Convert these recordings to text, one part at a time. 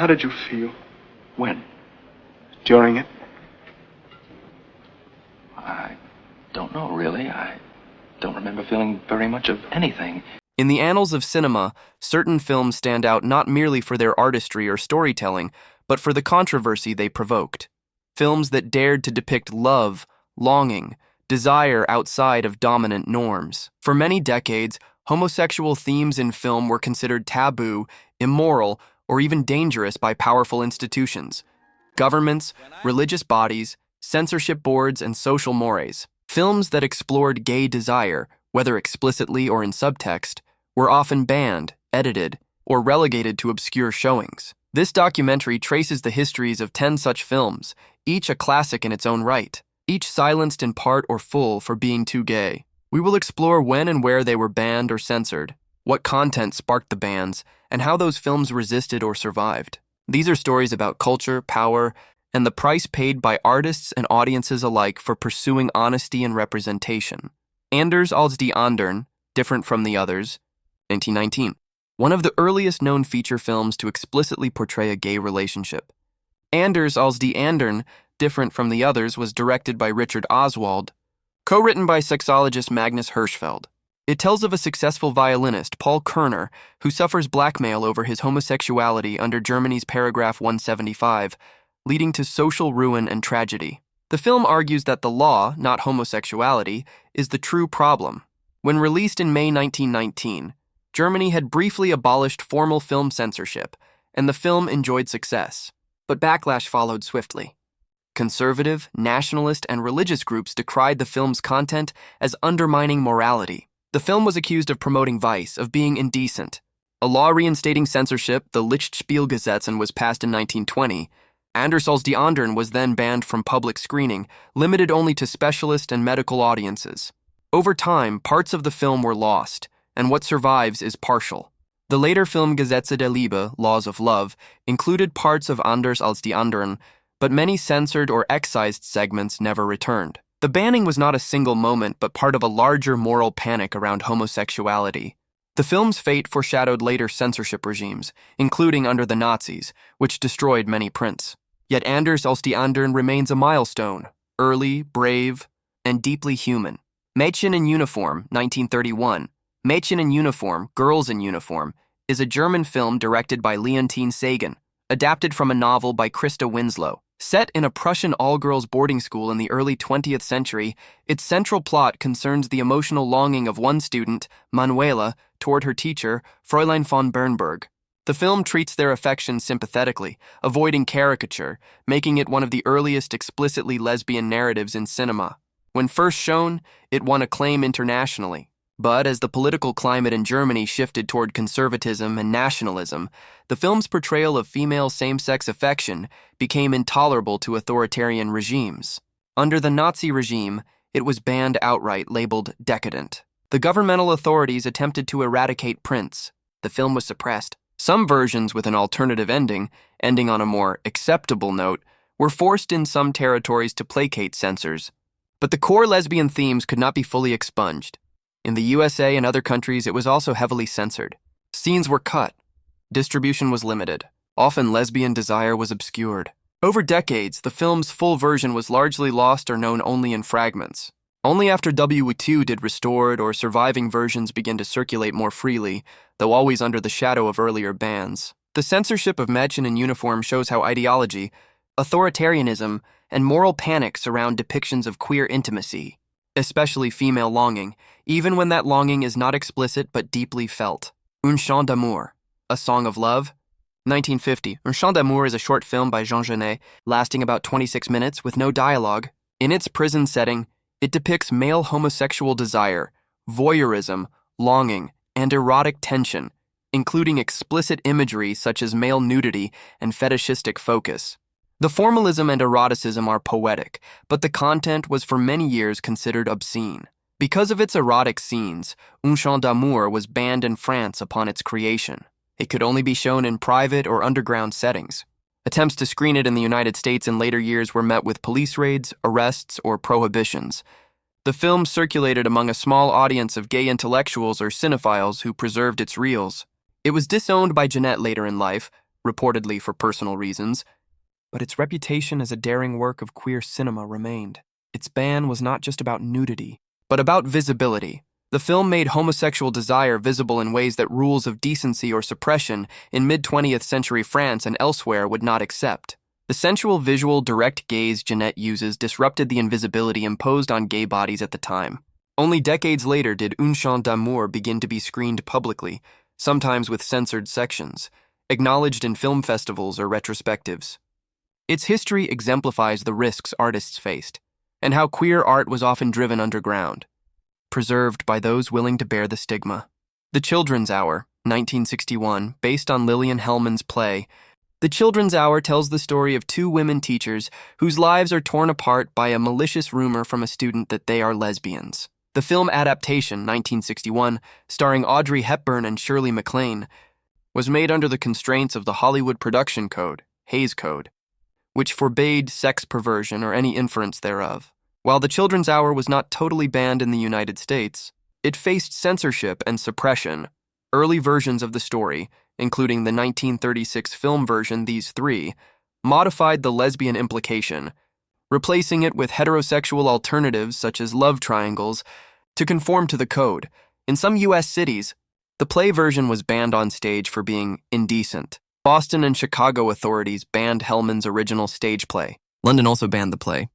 How did you feel? When? During it? I don't know, really. I don't remember feeling very much of anything. In the annals of cinema, certain films stand out not merely for their artistry or storytelling, but for the controversy they provoked. Films that dared to depict love, longing, desire outside of dominant norms. For many decades, homosexual themes in film were considered taboo, immoral, or even dangerous by powerful institutions. Governments, religious bodies, censorship boards, and social mores. Films that explored gay desire, whether explicitly or in subtext, were often banned, edited, or relegated to obscure showings. This documentary traces the histories of 10 such films, each a classic in its own right, each silenced in part or full for being too gay. We will explore when and where they were banned or censored, what content sparked the bans, and how those films resisted or survived. These are stories about culture, power, and the price paid by artists and audiences alike for pursuing honesty and representation. Anders als die Andern, Different from the Others, 1919. One of the earliest known feature films to explicitly portray a gay relationship. Anders als die Andern, Different from the Others was directed by Richard Oswald, co-written by sexologist Magnus Hirschfeld. It tells of a successful violinist, Paul Kerner, who suffers blackmail over his homosexuality under Germany's paragraph 175, leading to social ruin and tragedy. The film argues that the law, not homosexuality, is the true problem. When released in May 1919, Germany had briefly abolished formal film censorship, and the film enjoyed success. But backlash followed swiftly. Conservative, nationalist, and religious groups decried the film's content as undermining morality. The film was accused of promoting vice, of being indecent. A law reinstating censorship, the Lichtspielgesetz, was passed in 1920. Anders als die Andern was then banned from public screening, limited only to specialist and medical audiences. Over time, parts of the film were lost, and what survives is partial. The later film Gesetze der Liebe, Laws of Love, included parts of Anders als die Andern, but many censored or excised segments never returned. The banning was not a single moment, but part of a larger moral panic around homosexuality. The film's fate foreshadowed later censorship regimes, including under the Nazis, which destroyed many prints. Yet Anders als die Andern remains a milestone, early, brave, and deeply human. Mädchen in Uniform, 1931. Mädchen in Uniform, Girls in Uniform, is a German film directed by Leontine Sagan, adapted from a novel by Christa Winslow. Set in a Prussian all-girls boarding school in the early 20th century, its central plot concerns the emotional longing of one student, Manuela, toward her teacher, Fräulein von Bernberg. The film treats their affection sympathetically, avoiding caricature, making it one of the earliest explicitly lesbian narratives in cinema. When first shown, it won acclaim internationally. But as the political climate in Germany shifted toward conservatism and nationalism, the film's portrayal of female same-sex affection became intolerable to authoritarian regimes. Under the Nazi regime, it was banned outright, labeled decadent. The governmental authorities attempted to eradicate prints. The film was suppressed. Some versions with an alternative ending on a more acceptable note, were forced in some territories to placate censors. But the core lesbian themes could not be fully expunged. In the USA and other countries, it was also heavily censored. Scenes were cut. Distribution was limited. Often lesbian desire was obscured. Over decades, the film's full version was largely lost or known only in fragments. Only after W2 did restored or surviving versions begin to circulate more freely, though always under the shadow of earlier bans. The censorship of Mädchen in Uniform shows how ideology, authoritarianism, and moral panic surround depictions of queer intimacy, especially female longing, even when that longing is not explicit but deeply felt. Un Chant d'amour, A Song of Love, 1950. Un Chant d'amour is a short film by Jean Genet, lasting about 26 minutes with no dialogue. In its prison setting, it depicts male homosexual desire, voyeurism, longing, and erotic tension, including explicit imagery such as male nudity and fetishistic focus. The formalism and eroticism are poetic, but the content was for many years considered obscene. Because of its erotic scenes, Un Chant d'amour was banned in France upon its creation. It could only be shown in private or underground settings. Attempts to screen it in the United States in later years were met with police raids, arrests, or prohibitions. The film circulated among a small audience of gay intellectuals or cinephiles who preserved its reels. It was disowned by Jeanette later in life, reportedly for personal reasons, but its reputation as a daring work of queer cinema remained. Its ban was not just about nudity, but about visibility. The film made homosexual desire visible in ways that rules of decency or suppression in mid-20th century France and elsewhere would not accept. The sensual visual direct gaze Jeanette uses disrupted the invisibility imposed on gay bodies at the time. Only decades later did Un Chant d'amour begin to be screened publicly, sometimes with censored sections, acknowledged in film festivals or retrospectives. Its history exemplifies the risks artists faced, and how queer art was often driven underground, preserved by those willing to bear the stigma. The Children's Hour, 1961, based on Lillian Hellman's play. The Children's Hour tells the story of two women teachers whose lives are torn apart by a malicious rumor from a student that they are lesbians. The film adaptation, 1961, starring Audrey Hepburn and Shirley MacLaine, was made under the constraints of the Hollywood Production Code, Hays Code, which forbade sex perversion or any inference thereof. While The Children's Hour was not totally banned in the United States, it faced censorship and suppression. Early versions of the story, including the 1936 film version These Three, modified the lesbian implication, replacing it with heterosexual alternatives such as love triangles to conform to the code. In some U.S. cities, the play version was banned on stage for being indecent. Boston and Chicago authorities banned Hellman's original stage play. London also banned the play.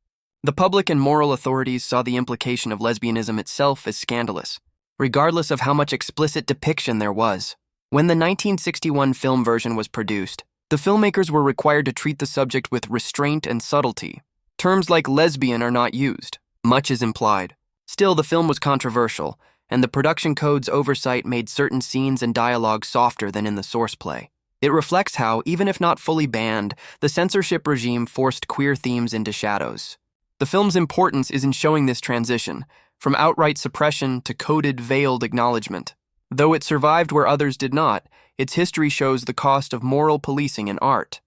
The public and moral authorities saw the implication of lesbianism itself as scandalous, regardless of how much explicit depiction there was. When the 1961 film version was produced, the filmmakers were required to treat the subject with restraint and subtlety. Terms like lesbian are not used. Much is implied. Still, the film was controversial, and the production code's oversight made certain scenes and dialogue softer than in the source play. It reflects how, even if not fully banned, the censorship regime forced queer themes into shadows. The film's importance is in showing this transition, from outright suppression to coded, veiled acknowledgement. Though it survived where others did not, its history shows the cost of moral policing in art.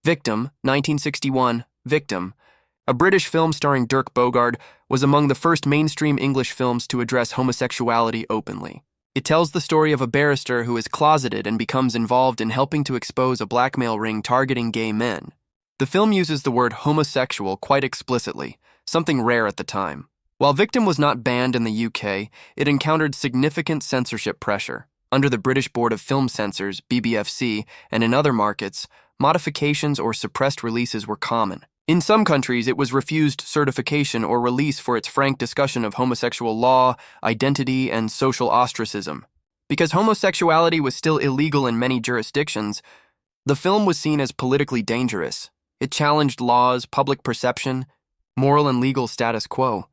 Victim, 1961, Victim, a British film starring Dirk Bogarde, was among the first mainstream English films to address homosexuality openly. It tells the story of a barrister who is closeted and becomes involved in helping to expose a blackmail ring targeting gay men. The film uses the word homosexual quite explicitly, something rare at the time. While Victim was not banned in the UK, it encountered significant censorship pressure. Under the British Board of Film Censors, BBFC, and in other markets, modifications or suppressed releases were common. In some countries, it was refused certification or release for its frank discussion of homosexual law, identity, and social ostracism. Because homosexuality was still illegal in many jurisdictions, the film was seen as politically dangerous. It challenged laws, public perception, moral and legal status quo.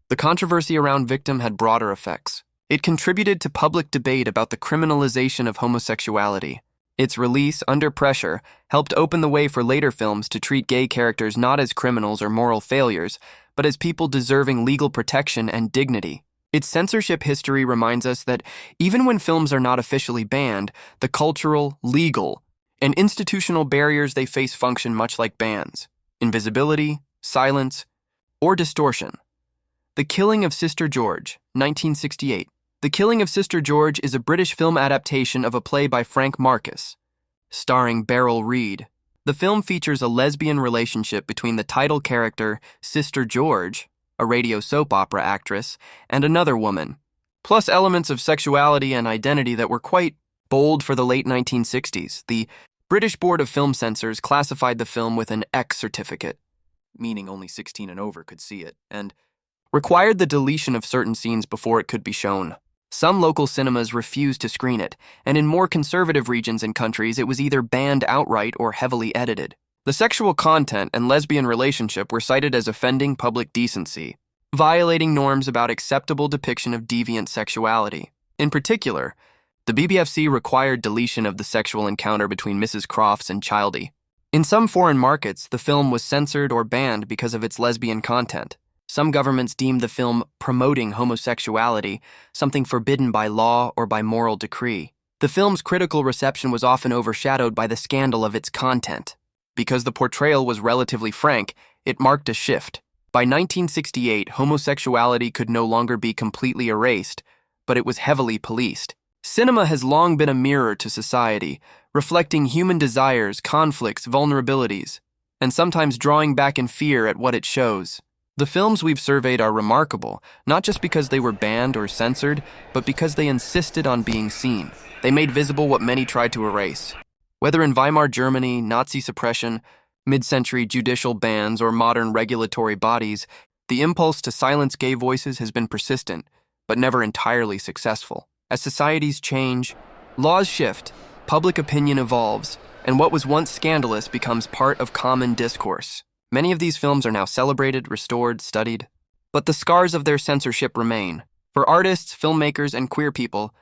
The controversy around Victim had broader effects. It contributed to public debate about the criminalization of homosexuality. Its release, under pressure, helped open the way for later films to treat gay characters not as criminals or moral failures, but as people deserving legal protection and dignity. Its censorship history reminds us that even when films are not officially banned, the cultural, legal, and institutional barriers they face function much like bans: invisibility, silence, or distortion. The Killing of Sister George, 1968. The Killing of Sister George is a British film adaptation of a play by Frank Marcus, starring Beryl Reid. The film features a lesbian relationship between the title character, Sister George, a radio soap opera actress, and another woman, plus elements of sexuality and identity that were quite bold for the late 1960s. The British Board of Film Censors classified the film with an X certificate, meaning only 16 and over could see it, and required the deletion of certain scenes before it could be shown. Some local cinemas refused to screen it, and in more conservative regions and countries it was either banned outright or heavily edited. The sexual content and lesbian relationship were cited as offending public decency, violating norms about acceptable depiction of deviant sexuality. In particular, the BBFC required deletion of the sexual encounter between Mrs. Crofts and Childie. In some foreign markets, the film was censored or banned because of its lesbian content. Some governments deemed the film promoting homosexuality, something forbidden by law or by moral decree. The film's critical reception was often overshadowed by the scandal of its content. Because the portrayal was relatively frank, it marked a shift. By 1968, homosexuality could no longer be completely erased, but it was heavily policed. Cinema has long been a mirror to society, reflecting human desires, conflicts, vulnerabilities, and sometimes drawing back in fear at what it shows. The films we've surveyed are remarkable, not just because they were banned or censored, but because they insisted on being seen. They made visible what many tried to erase. Whether in Weimar Germany, Nazi suppression, mid-century judicial bans, or modern regulatory bodies, the impulse to silence gay voices has been persistent, but never entirely successful. As societies change, laws shift, public opinion evolves, and what was once scandalous becomes part of common discourse. Many of these films are now celebrated, restored, studied, but the scars of their censorship remain. For artists, filmmakers, and queer people,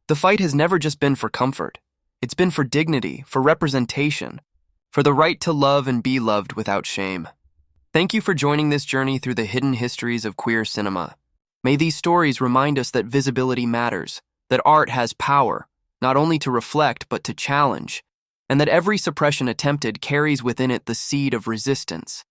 the fight has never just been for comfort. It's been for dignity, for representation, for the right to love and be loved without shame. Thank you for joining this journey through the hidden histories of queer cinema. May these stories remind us that visibility matters, that art has power, not only to reflect but to challenge, and that every suppression attempted carries within it the seed of resistance.